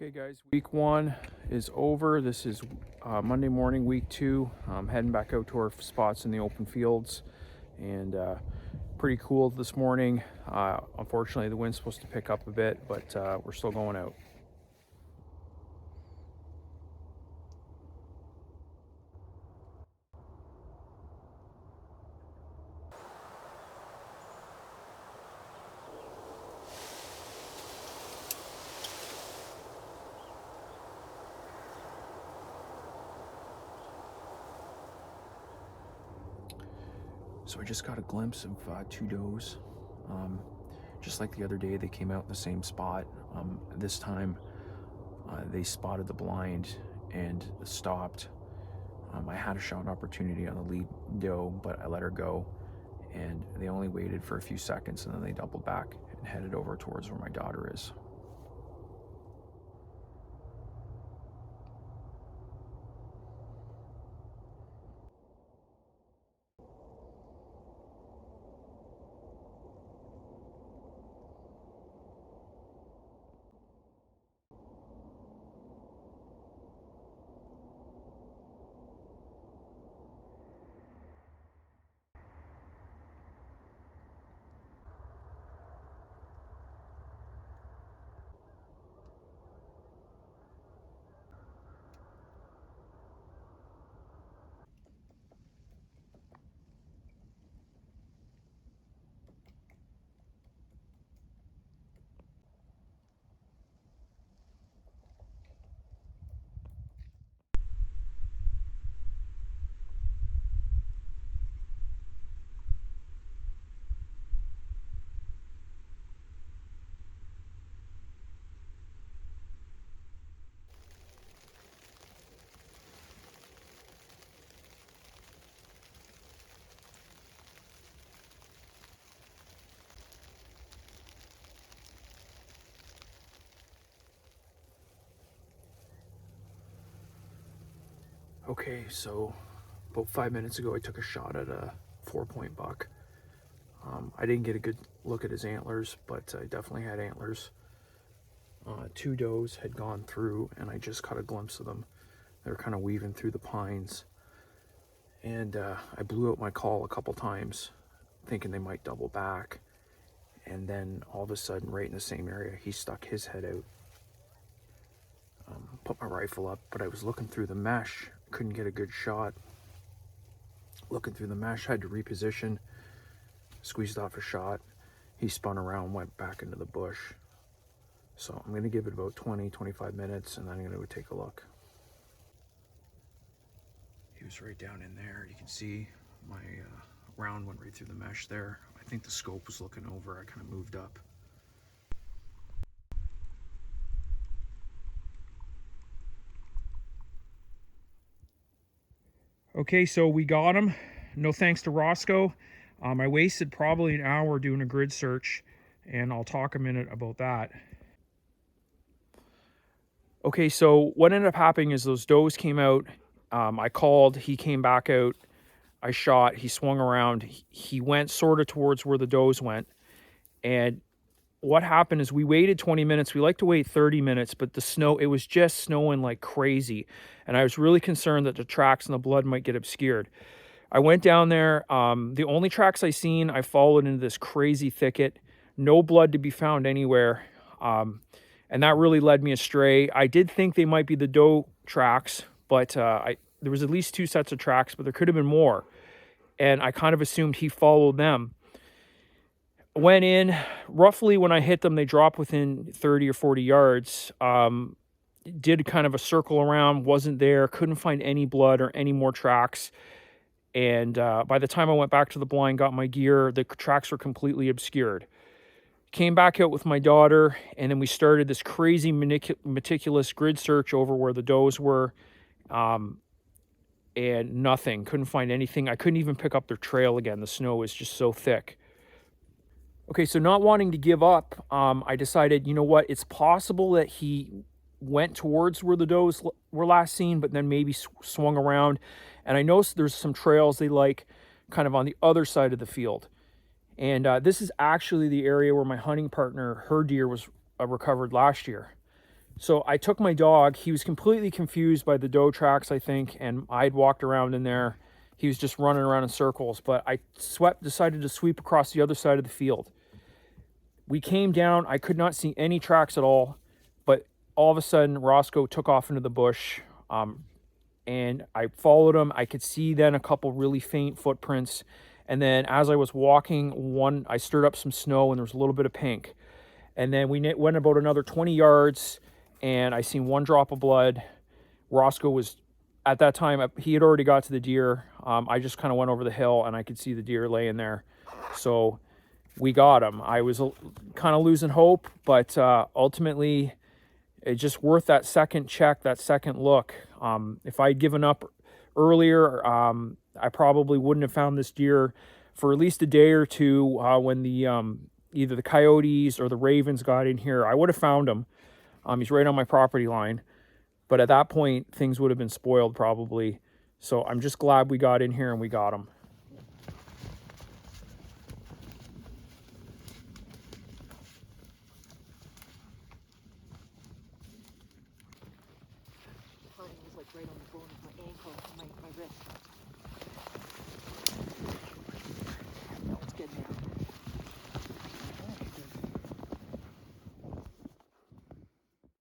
Okay guys, week one is over. This is Monday morning, week two. I'm heading back out to our spots in the open fields, and pretty cool this morning. Unfortunately, the wind's supposed to pick up a bit, but we're still going out. So I just got a glimpse of two does. Just like the other day, they came out in the same spot. This time they spotted the blind and stopped. I had a shot opportunity on the lead doe, but I let her go, and they only waited for a few seconds, and then they doubled back and headed over towards where my daughter is. Okay, so about 5 minutes ago, I took a shot at a 4-point buck. I didn't get a good look at his antlers, but I definitely had antlers. Two does had gone through, and I just caught a glimpse of them. They were kind of weaving through the pines. And I blew out my call a couple times, thinking they might double back. And then all of a sudden, right in the same area, he stuck his head out. Put my rifle up, but I was looking through the mesh, couldn't get a good shot. Looking through the mesh, had to reposition, squeezed off a shot. He spun around, went back into the bush. So I'm gonna give it about 20-25 minutes, and then I'm gonna go take a look. He was right down in there. You can see my round went right through the mesh there. I think the scope was looking over. I kind of moved up. Okay, so we got him. No thanks to Roscoe. I wasted probably an hour doing a grid search, and I'll talk a minute about that. Okay, so what ended up happening is those does came out. I called, he came back out. I shot, he swung around. He went sort of towards where the does went. And what happened is we waited 20 minutes. We like to wait 30 minutes, but the snow, it was just snowing like crazy. And I was really concerned that the tracks and the blood might get obscured. I went down there. The only tracks I seen, I followed into this crazy thicket. No blood to be found anywhere. And that really led me astray. I did think they might be the doe tracks, but there was at least 2 sets of tracks, but there could have been more. And I kind of assumed he followed them. Went in, roughly when I hit them, they dropped within 30 or 40 yards. Did kind of a circle around, wasn't there, couldn't find any blood or any more tracks. And by the time I went back to the blind, got my gear, the tracks were completely obscured. Came back out with my daughter, and then we started this crazy meticulous grid search over where the does were, and nothing. Couldn't find anything. I couldn't even pick up their trail again. The snow was just so thick. Okay, so not wanting to give up, I decided, you know what, it's possible that he went towards where the does were last seen, but then maybe swung around. And I noticed there's some trails they like kind of on the other side of the field. And this is actually the area where my hunting partner, her deer was recovered last year. So I took my dog. He was completely confused by the doe tracks, I think, and I'd walked around in there. He was just running around in circles, but I decided to sweep across the other side of the field. We came down. I could not see any tracks at all, but all of a sudden Roscoe took off into the bush, and I followed him. I could see then a couple really faint footprints, and then as I was walking, I stirred up some snow and there was a little bit of pink. And then we went about another 20 yards and I seen one drop of blood. Roscoe was, at that time, he had already got to the deer. I just kind of went over the hill and I could see the deer laying there. So we got him. I was kind of losing hope, but ultimately it's just worth that second check, that second look. If I'd given up earlier, I probably wouldn't have found this deer for at least a day or two when the either the coyotes or the ravens got in here. I would have found him. He's right on my property line. But at that point, things would have been spoiled probably. So I'm just glad we got in here and we got him. Was like right on the bone of my ankle, my